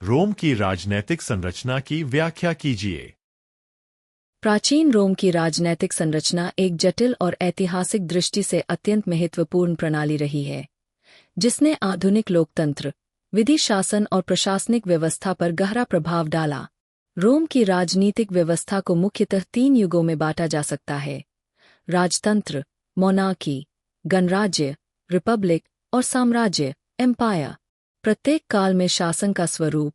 रोम की राजनैतिक संरचना की व्याख्या कीजिए। प्राचीन रोम की राजनैतिक संरचना एक जटिल और ऐतिहासिक दृष्टि से अत्यंत महत्वपूर्ण प्रणाली रही है, जिसने आधुनिक लोकतंत्र, विधि शासन और प्रशासनिक व्यवस्था पर गहरा प्रभाव डाला। रोम की राजनीतिक व्यवस्था को मुख्यतः 3 युगों में बांटा जा सकता है: राजतंत्र, मोनार्की, गणराज्य, रिपब्लिक और साम्राज्य, एम्पायर। प्रत्येक काल में शासन का स्वरूप,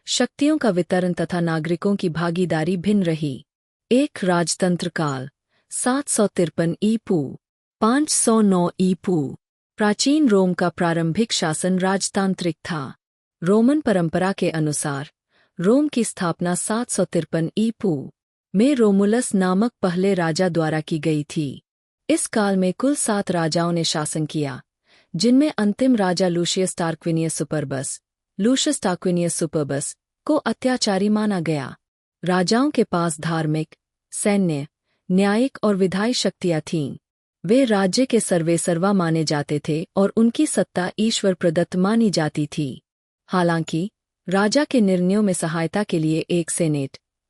शक्तियों का वितरण तथा नागरिकों की भागीदारी भिन्न रही। एक राजतंत्र काल 753 ईपू 509 ईपू। प्राचीन रोम का प्रारंभिक शासन राजतांत्रिक था। रोमन परंपरा के अनुसार रोम की स्थापना 753 ईपू में रोमुलस नामक पहले राजा द्वारा की गई थी। इस काल में कुल 7 राजाओं ने शासन किया, जिनमें अंतिम राजा लूशियस टार्क्विनियस सुपरबस को अत्याचारी माना गया। राजाओं के पास धार्मिक, सैन्य, न्यायिक और विधायी शक्तियां थीं। वे राज्य के सर्वेसर्वा माने जाते थे और उनकी सत्ता ईश्वर प्रदत्त मानी जाती थी। हालांकि राजा के निर्णयों में सहायता के लिए एक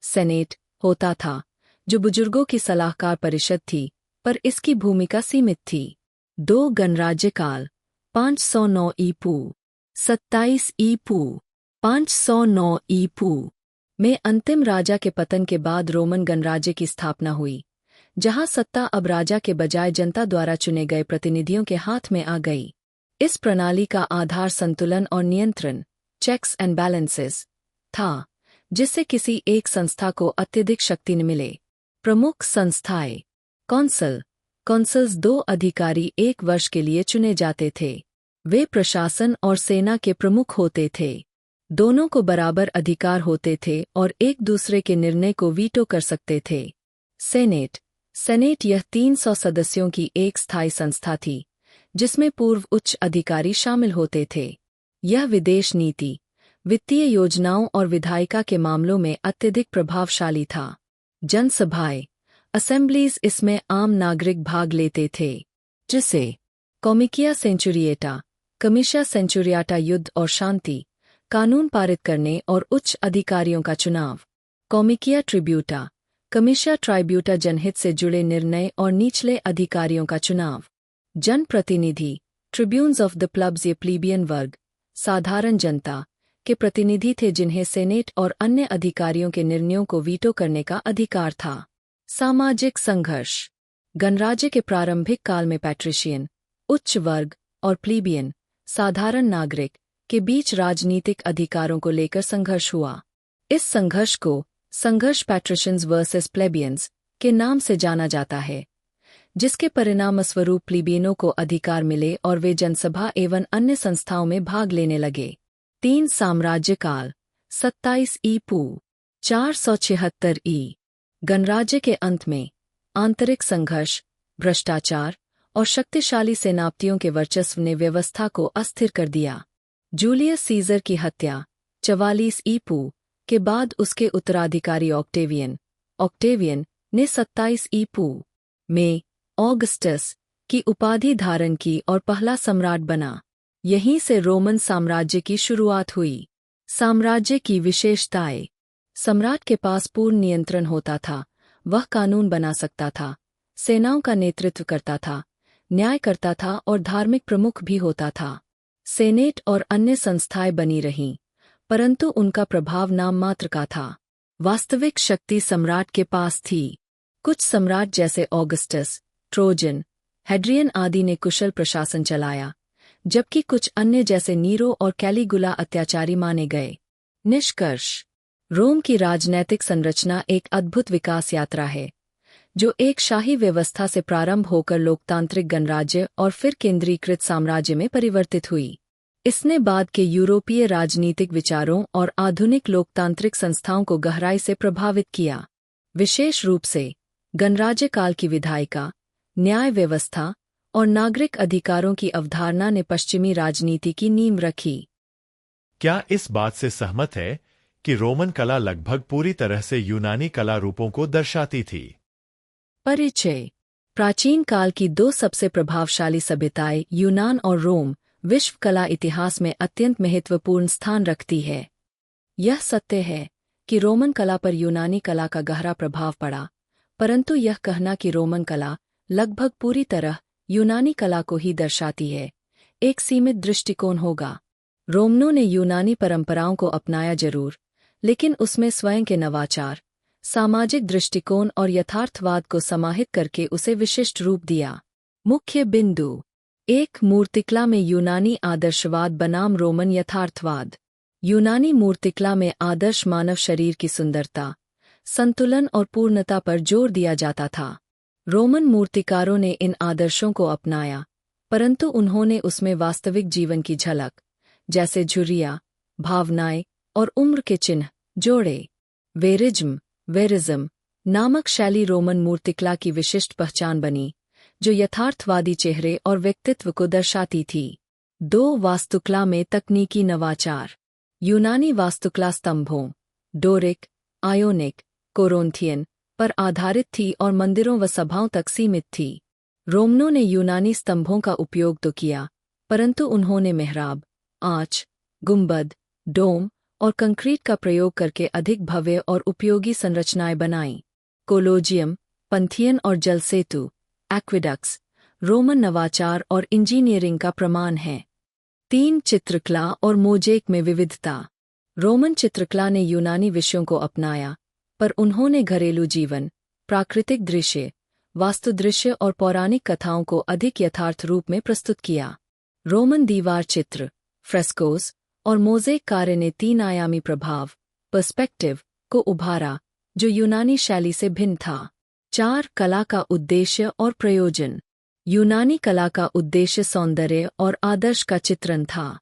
सेनेट होता था, जो बुजुर्गों की सलाहकार परिषद थी, पर इसकी भूमिका सीमित थी। 2 गणराज्य काल 509 ईपू 27 ईपू 509 ईपू में अंतिम राजा के पतन के बाद रोमन गणराज्य की स्थापना हुई, जहां सत्ता अब राजा के बजाय जनता द्वारा चुने गए प्रतिनिधियों के हाथ में आ गई। इस प्रणाली का आधार संतुलन और नियंत्रण, चेक्स एंड बैलेंसेस, था, जिससे किसी एक संस्था को अत्यधिक शक्ति न मिले। प्रमुख संस्थाएं। कॉन्सल्स 2 अधिकारी 1 वर्ष के लिए चुने जाते थे। वे प्रशासन और सेना के प्रमुख होते थे। दोनों को बराबर अधिकार होते थे और एक दूसरे के निर्णय को वीटो कर सकते थे। सेनेट यह 300 सदस्यों की एक स्थायी संस्था थी, जिसमें पूर्व उच्च अधिकारी शामिल होते थे। यह विदेश नीति, वित्तीय योजनाओं और विधायिका के मामलों में अत्यधिक प्रभावशाली था। जनसभाएं, असेंबलीज, इसमें आम नागरिक भाग लेते थे, जिसे कमिशिया सेंचुरियाटा युद्ध और शांति, कानून पारित करने और उच्च अधिकारियों का चुनाव। कमिशिया ट्राइब्यूटा जनहित से जुड़े निर्णय और निचले अधिकारियों का चुनाव। जनप्रतिनिधि, ट्रिब्यून्स ऑफ द प्लब्स, ये प्लीबियन वर्ग, साधारण जनता के प्रतिनिधि थे, जिन्हें सेनेट और अन्य अधिकारियों के निर्णयों को वीटो करने का अधिकार था। सामाजिक संघर्ष। गणराज्य के प्रारंभिक काल में पैट्रिशियन, उच्च वर्ग, और प्लीबियन, साधारण नागरिक, के बीच राजनीतिक अधिकारों को लेकर संघर्ष हुआ। इस संघर्ष को संघर्ष पैट्रिशियंस वर्सेस प्लेबियंस के नाम से जाना जाता है, जिसके परिणामस्वरूप प्लीबियनों को अधिकार मिले और वे जनसभा एवं अन्य संस्थाओं में भाग लेने लगे। 3 साम्राज्य काल 27 ईपू 476 ई। गणराज्य के अंत में आंतरिक संघर्ष, भ्रष्टाचार और शक्तिशाली सेनापतियों के वर्चस्व ने व्यवस्था को अस्थिर कर दिया। जूलियस सीजर की हत्या 44 ईपू के बाद उसके उत्तराधिकारी ऑक्टेवियन ने 27 ईपू में ऑगस्टस की उपाधि धारण की और पहला सम्राट बना। यहीं से रोमन साम्राज्य की शुरुआत हुई। साम्राज्य की विशेषताएं। सम्राट के पास पूर्ण नियंत्रण होता था। वह कानून बना सकता था, सेनाओं का नेतृत्व करता था, न्याय करता था और धार्मिक प्रमुख भी होता था। सेनेट और अन्य संस्थाएं बनी रहीं, परंतु उनका प्रभाव नाममात्र का था। वास्तविक शक्ति सम्राट के पास थी। कुछ सम्राट जैसे ऑगस्टस, ट्रोजन, हेड्रियन आदि ने कुशल प्रशासन चलाया, जबकि कुछ अन्य जैसे नीरो और कैलिगुला अत्याचारी माने गए। निष्कर्ष। रोम की राजनैतिक संरचना एक अद्भुत विकास यात्रा है, जो एक शाही व्यवस्था से प्रारंभ होकर लोकतांत्रिक गणराज्य और फिर केंद्रीकृत साम्राज्य में परिवर्तित हुई। इसने बाद के यूरोपीय राजनीतिक विचारों और आधुनिक लोकतांत्रिक संस्थाओं को गहराई से प्रभावित किया। विशेष रूप से गणराज्य काल की विधायिका, न्याय व्यवस्था और नागरिक अधिकारों की अवधारणा ने पश्चिमी राजनीति की नींव रखी। क्या इस बात से सहमत है कि रोमन कला लगभग पूरी तरह से यूनानी कला रूपों को दर्शाती थी? परिचय। प्राचीन काल की 2 सबसे प्रभावशाली सभ्यताएं यूनान और रोम विश्व कला इतिहास में अत्यंत महत्वपूर्ण स्थान रखती है। यह सत्य है कि रोमन कला पर यूनानी कला का गहरा प्रभाव पड़ा, परंतु यह कहना कि रोमन कला लगभग पूरी तरह यूनानी कला को ही दर्शाती है, एक सीमित दृष्टिकोण होगा। रोमनों ने यूनानी परंपराओं को अपनाया जरूर, लेकिन उसमें स्वयं के नवाचार, सामाजिक दृष्टिकोण और यथार्थवाद को समाहित करके उसे विशिष्ट रूप दिया। मुख्य बिंदु 1. मूर्तिकला में यूनानी आदर्शवाद बनाम रोमन यथार्थवाद। यूनानी मूर्तिकला में आदर्श मानव शरीर की सुंदरता, संतुलन और पूर्णता पर जोर दिया जाता था। रोमन मूर्तिकारों ने इन आदर्शों को अपनाया, परंतु उन्होंने उसमें वास्तविक जीवन की झलक, जैसे झुर्रियाँ, भावनाएं और उम्र के चिन्ह जोड़े। वेरिज्म नामक शैली रोमन मूर्तिकला की विशिष्ट पहचान बनी, जो यथार्थवादी चेहरे और व्यक्तित्व को दर्शाती थी। 2. वास्तुकला में तकनीकी नवाचार। यूनानी वास्तुकला स्तंभों, डोरिक, आयोनिक, कोरिंथियन पर आधारित थी और मंदिरों व सभाओं तक सीमित थी। रोमनों ने यूनानी स्तंभों का उपयोग तो किया, परंतु उन्होंने मेहराब, आँच, गुंबद, डोम और कंक्रीट का प्रयोग करके अधिक भव्य और उपयोगी संरचनाएं बनाईं। कोलोजियम, पंथियन और जल सेतु, एक्विडक्ट्स, रोमन नवाचार और इंजीनियरिंग का प्रमाण है। 3. चित्रकला और मोज़ेक में विविधता। रोमन चित्रकला ने यूनानी विषयों को अपनाया, पर उन्होंने घरेलू जीवन, प्राकृतिक दृश्य, वास्तुदृश्य और पौराणिक कथाओं को अधिक यथार्थ रूप में प्रस्तुत किया। रोमन दीवार चित्र, फ्रेस्कोस और मोज़ेक कार्य ने 3 आयामी प्रभाव, पर्सपेक्टिव, को उभारा, जो यूनानी शैली से भिन्न था। 4. कला का उद्देश्य और प्रयोजन। यूनानी कला का उद्देश्य सौंदर्य और आदर्श का चित्रण था।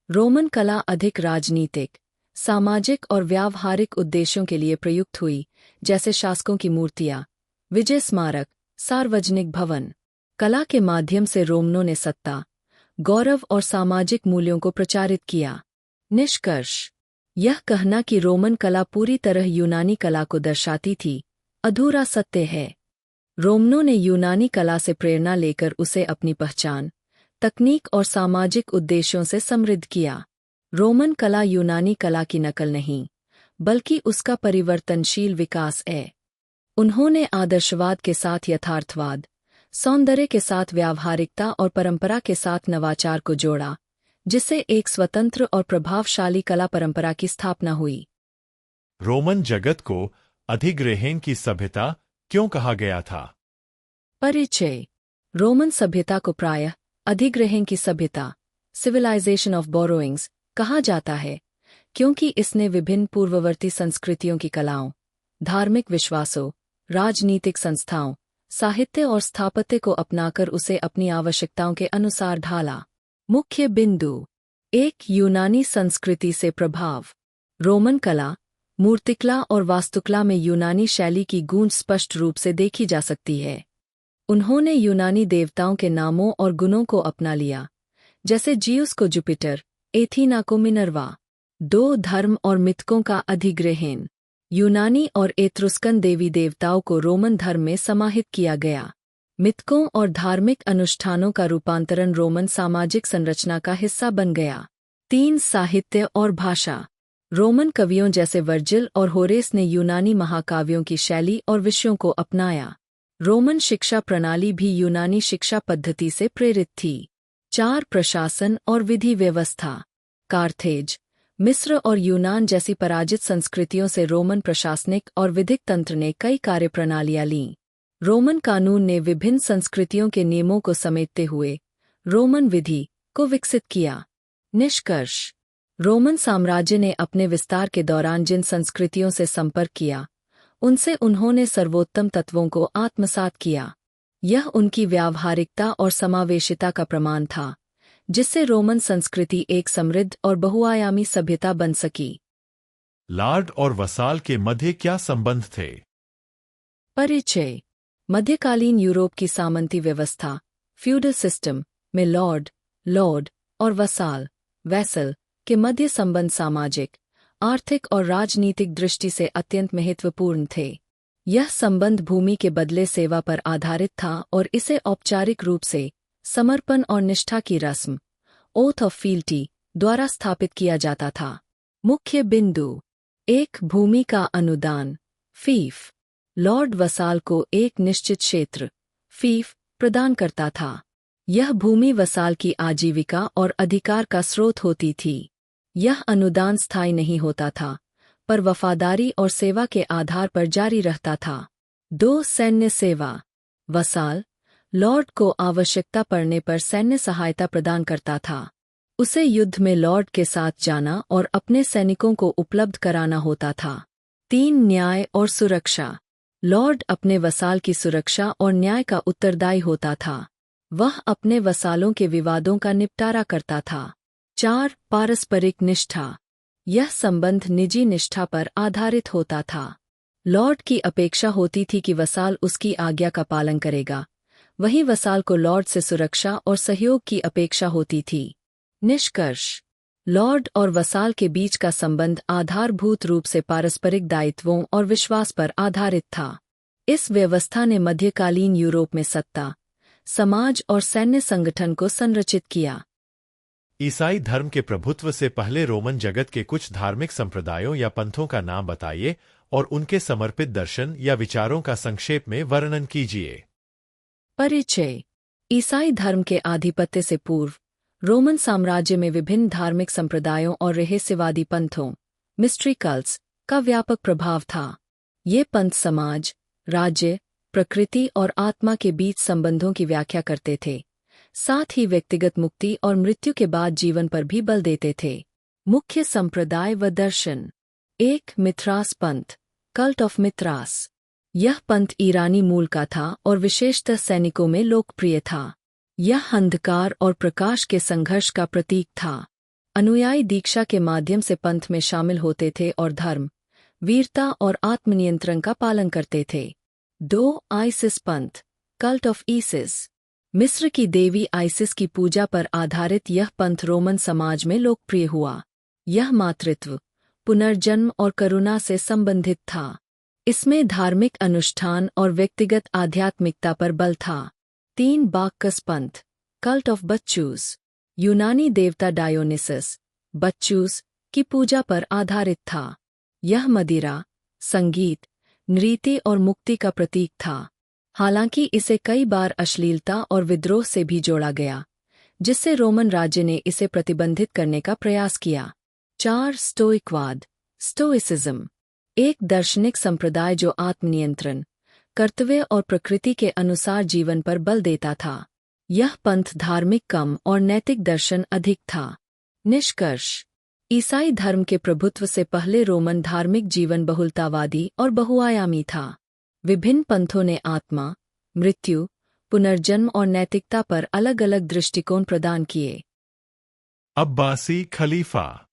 रोमन कला अधिक राजनीतिक, सामाजिक और व्यावहारिक उद्देश्यों के लिए प्रयुक्त हुई, जैसे शासकों की मूर्तियाँ, विजय स्मारक, सार्वजनिक भवन। कला के माध्यम से रोमनों ने सत्ता, गौरव और सामाजिक मूल्यों को प्रचारित किया। निष्कर्ष: यह कहना कि रोमन कला पूरी तरह यूनानी कला को दर्शाती थी, अधूरा सत्य है। रोमनों ने यूनानी कला से प्रेरणा लेकर उसे अपनी पहचान, तकनीक और सामाजिक उद्देश्यों से समृद्ध किया। रोमन कला यूनानी कला की नकल नहीं, बल्कि उसका परिवर्तनशील विकास है। उन्होंने आदर्शवाद के साथ यथार्थवाद, सौंदर्य के साथ व्यावहारिकता और परंपरा के साथ नवाचार को जोड़ा, जिससे एक स्वतंत्र और प्रभावशाली कला परंपरा की स्थापना हुई। रोमन जगत को अधिग्रहण की सभ्यता क्यों कहा गया था? परिचय: रोमन सभ्यता को प्रायः अधिग्रहण की सभ्यता, सिविलाइजेशन ऑफ बोरोइंग्स, कहा जाता है, क्योंकि इसने विभिन्न पूर्ववर्ती संस्कृतियों की कलाओं, धार्मिक विश्वासों, राजनीतिक संस्थाओं, साहित्य और स्थापत्य को अपनाकर उसे अपनी आवश्यकताओं के अनुसार ढाला। मुख्य बिंदु: 1. यूनानी संस्कृति से प्रभाव। रोमन कला, मूर्तिकला और वास्तुकला में यूनानी शैली की गूंज स्पष्ट रूप से देखी जा सकती है। उन्होंने यूनानी देवताओं के नामों और गुणों को अपना लिया, जैसे जियुस को जुपिटर, एथीना को मिनर्वा। 2. धर्म और मिथकों का अधिग्रहण। यूनानी और एत्रुस्कन देवी देवताओं को रोमन धर्म में समाहित किया गया। मिथकों और धार्मिक अनुष्ठानों का रूपांतरण रोमन सामाजिक संरचना का हिस्सा बन गया। 3. साहित्य और भाषा। रोमन कवियों जैसे वर्जिल और होरेस ने यूनानी महाकाव्यों की शैली और विषयों को अपनाया। रोमन शिक्षा प्रणाली भी यूनानी शिक्षा पद्धति से प्रेरित थी। 4. प्रशासन और विधि व्यवस्था। कार्थेज, मिस्र और यूनान जैसी पराजित संस्कृतियों से रोमन प्रशासनिक और विधिक तंत्र ने कई कार्यप्रणालियां लीं। रोमन कानून ने विभिन्न संस्कृतियों के नियमों को समेटते हुए रोमन विधि को विकसित किया। निष्कर्ष: रोमन साम्राज्य ने अपने विस्तार के दौरान जिन संस्कृतियों से संपर्क किया, उनसे उन्होंने सर्वोत्तम तत्वों को आत्मसात किया। यह उनकी व्यावहारिकता और समावेशिता का प्रमाण था, जिससे रोमन संस्कृति एक समृद्ध और बहुआयामी सभ्यता बन सकी। लॉर्ड और वसाल के मध्य क्या संबंध थे? परिचय: मध्यकालीन यूरोप की सामंती व्यवस्था, फ्यूडल सिस्टम, में लॉर्ड और वसाल, वैसल, के मध्य संबंध सामाजिक, आर्थिक और राजनीतिक दृष्टि से अत्यंत महत्वपूर्ण थे। यह संबंध भूमि के बदले सेवा पर आधारित था और इसे औपचारिक रूप से समर्पण और निष्ठा की रस्म, ओथ ऑफ फील्टी, द्वारा स्थापित किया जाता था। मुख्य बिंदु। 1. भूमि का अनुदान फीफ। लॉर्ड वसाल को एक निश्चित क्षेत्र फीफ प्रदान करता था। यह भूमि वसाल की आजीविका और अधिकार का स्रोत होती थी। यह अनुदान स्थायी नहीं होता था, पर वफादारी और सेवा के आधार पर जारी रहता था। 2. सैन्य सेवा। वसाल लॉर्ड को आवश्यकता पड़ने पर सैन्य सहायता प्रदान करता था। उसे युद्ध में लॉर्ड के साथ जाना और अपने सैनिकों को उपलब्ध कराना होता था। 3. न्याय और सुरक्षा। लॉर्ड अपने वसाल की सुरक्षा और न्याय का उत्तरदायी होता था। वह अपने वसालों के विवादों का निपटारा करता था। 4. पारस्परिक निष्ठा। यह संबंध निजी निष्ठा पर आधारित होता था। लॉर्ड की अपेक्षा होती थी कि वसाल उसकी आज्ञा का पालन करेगा, वहीं वसाल को लॉर्ड से सुरक्षा और सहयोग की अपेक्षा होती थी। निष्कर्ष। लॉर्ड और वसाल के बीच का संबंध आधारभूत रूप से पारस्परिक दायित्वों और विश्वास पर आधारित था। इस व्यवस्था ने मध्यकालीन यूरोप में सत्ता, समाज और सैन्य संगठन को संरचित किया। ईसाई धर्म के प्रभुत्व से पहले रोमन जगत के कुछ धार्मिक संप्रदायों या पंथों का नाम बताइए और उनके समर्पित दर्शन या विचारों का संक्षेप में वर्णन कीजिए। परिचय। ईसाई धर्म के आधिपत्य से पूर्व रोमन साम्राज्य में विभिन्न धार्मिक संप्रदायों और रहस्यवादी पंथों मिस्ट्री कल्ट्स का व्यापक प्रभाव था। ये पंथ समाज, राज्य, प्रकृति और आत्मा के बीच संबंधों की व्याख्या करते थे, साथ ही व्यक्तिगत मुक्ति और मृत्यु के बाद जीवन पर भी बल देते थे। मुख्य संप्रदाय व दर्शन। 1. मिथ्रास पंथ कल्ट ऑफ मिथ्रास। यह पंथ ईरानी मूल का था और विशेषतः सैनिकों में लोकप्रिय था। यह अंधकार और प्रकाश के संघर्ष का प्रतीक था। अनुयायी दीक्षा के माध्यम से पंथ में शामिल होते थे और धर्म, वीरता और आत्मनियंत्रण का पालन करते थे। 2. आइसिस पंथ कल्ट ऑफ ईसिस। मिस्र की देवी आइसिस की पूजा पर आधारित यह पंथ रोमन समाज में लोकप्रिय हुआ। यह मातृत्व, पुनर्जन्म और करुणा से संबंधित था। इसमें धार्मिक अनुष्ठान और व्यक्तिगत आध्यात्मिकता पर बल था। 3. बाक्कस पंथ कल्ट ऑफ बच्चूस। यूनानी देवता डायोनिसस, बच्चूस की पूजा पर आधारित था। यह मदिरा, संगीत, नृत्य और मुक्ति का प्रतीक था। हालांकि इसे कई बार अश्लीलता और विद्रोह से भी जोड़ा गया, जिससे रोमन राज्य ने इसे प्रतिबंधित करने का प्रयास किया। 4. स्टोइकवाद स्टोइसिज्म। एक दार्शनिक संप्रदाय जो आत्मनियंत्रण, कर्तव्य और प्रकृति के अनुसार जीवन पर बल देता था। यह पंथ धार्मिक कम और नैतिक दर्शन अधिक था। निष्कर्ष। ईसाई धर्म के प्रभुत्व से पहले रोमन धार्मिक जीवन बहुलतावादी और बहुआयामी था। विभिन्न पंथों ने आत्मा, मृत्यु, पुनर्जन्म और नैतिकता पर अलग अलग दृष्टिकोण प्रदान किए। अब्बासी खलीफा।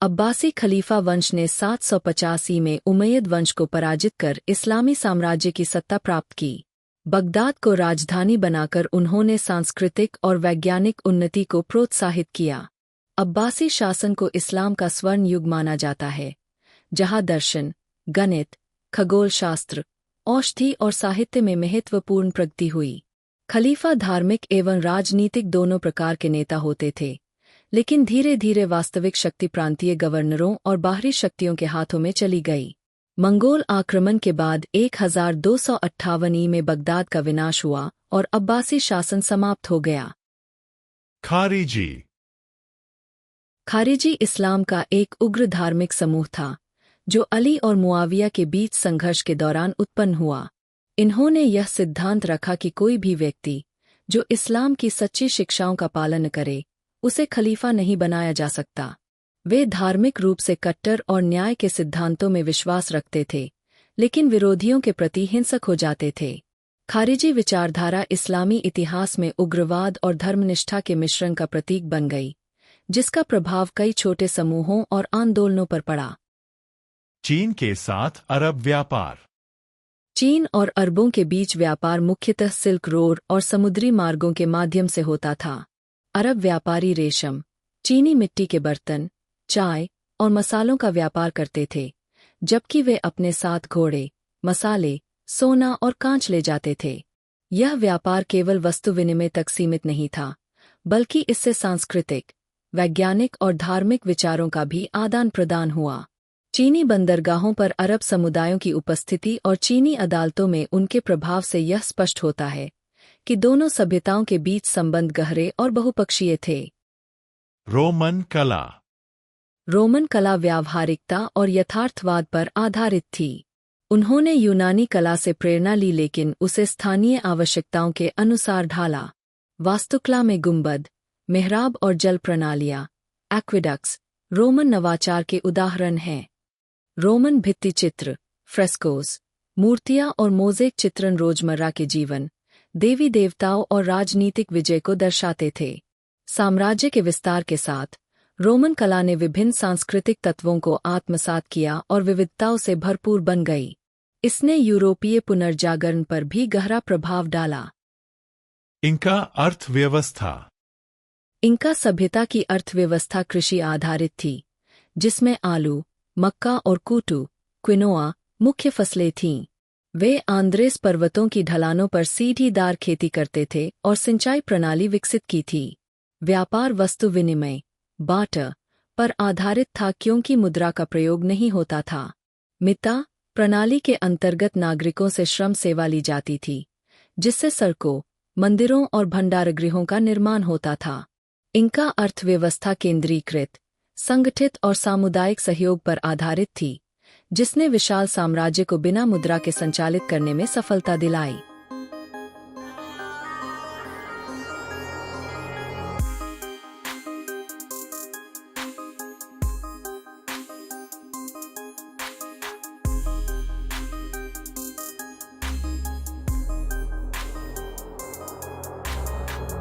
अब्बासी खलीफा वंश ने 785 में उमैयद वंश को पराजित कर इस्लामी साम्राज्य की सत्ता प्राप्त की। बगदाद को राजधानी बनाकर उन्होंने सांस्कृतिक और वैज्ञानिक उन्नति को प्रोत्साहित किया। अब्बासी शासन को इस्लाम का स्वर्ण युग माना जाता है, जहां दर्शन, गणित, खगोलशास्त्र, औषधि और साहित्य में महत्वपूर्ण प्रगति हुई। खलीफा धार्मिक एवं राजनीतिक दोनों प्रकार के नेता होते थे, लेकिन धीरे धीरे वास्तविक शक्ति प्रांतीय गवर्नरों और बाहरी शक्तियों के हाथों में चली गई। मंगोल आक्रमण के बाद 1258 ई में बगदाद का विनाश हुआ और अब्बासी शासन समाप्त हो गया। खारिजी। खारिजी इस्लाम का एक उग्र धार्मिक समूह था, जो अली और मुआविया के बीच संघर्ष के दौरान उत्पन्न हुआ। इन्होंने यह सिद्धांत रखा कि कोई भी व्यक्ति जो इस्लाम की सच्ची शिक्षाओं का पालन करे, उसे खलीफा नहीं बनाया जा सकता। वे धार्मिक रूप से कट्टर और न्याय के सिद्धांतों में विश्वास रखते थे, लेकिन विरोधियों के प्रति हिंसक हो जाते थे। खारिजी विचारधारा इस्लामी इतिहास में उग्रवाद और धर्मनिष्ठा के मिश्रण का प्रतीक बन गई, जिसका प्रभाव कई छोटे समूहों और आंदोलनों पर पड़ा। चीन के साथ अरब व्यापार। चीन और अरबों के बीच व्यापार मुख्यतः सिल्क रोड और समुद्री मार्गों के माध्यम से होता था। अरब व्यापारी रेशम, चीनी मिट्टी के बर्तन, चाय और मसालों का व्यापार करते थे, जबकि वे अपने साथ घोड़े, मसाले, सोना और कांच ले जाते थे। यह व्यापार केवल वस्तु विनिमय तक सीमित नहीं था, बल्कि इससे सांस्कृतिक, वैज्ञानिक और धार्मिक विचारों का भी आदान प्रदान हुआ। चीनी बंदरगाहों पर अरब समुदायों की उपस्थिति और चीनी अदालतों में उनके प्रभाव से यह स्पष्ट होता है कि दोनों सभ्यताओं के बीच संबंध गहरे और बहुपक्षीय थे। रोमन कला। रोमन कला व्यावहारिकता और यथार्थवाद पर आधारित थी। उन्होंने यूनानी कला से प्रेरणा ली लेकिन उसे स्थानीय आवश्यकताओं के अनुसार ढाला। वास्तुकला में गुंबद, मेहराब और जल प्रणालियाँ, एक्विडक्ट्स, रोमन नवाचार के उदाहरण हैं। रोमन भित्तिचित्र, फ्रेस्कोस, मूर्तियाँ और मोज़ेक चित्रण रोजमर्रा के जीवन, देवी देवताओं और राजनीतिक विजय को दर्शाते थे। साम्राज्य के विस्तार के साथ रोमन कला ने विभिन्न सांस्कृतिक तत्वों को आत्मसात किया और विविधताओं से भरपूर बन गई। इसने यूरोपीय पुनर्जागरण पर भी गहरा प्रभाव डाला। इनका अर्थव्यवस्था। इंका सभ्यता की अर्थव्यवस्था कृषि आधारित थी, जिसमें आलू, मक्का और कूटू, क्विनोआ मुख्य फसलें थीं। वे आंद्रेस पर्वतों की ढलानों पर सीढ़ीदार खेती करते थे और सिंचाई प्रणाली विकसित की थी। व्यापार वस्तु विनिमय, बार्टर, पर आधारित था क्योंकि मुद्रा का प्रयोग नहीं होता था। मिता प्रणाली के अंतर्गत नागरिकों से श्रम सेवा ली जाती थी, जिससे सड़कों, मंदिरों और भंडारगृहों का निर्माण होता था। इनका अर्थव्यवस्था केंद्रीकृत, संगठित और सामुदायिक सहयोग पर आधारित थी, जिसने विशाल साम्राज्य को बिना मुद्रा के संचालित करने में सफलता दिलाई।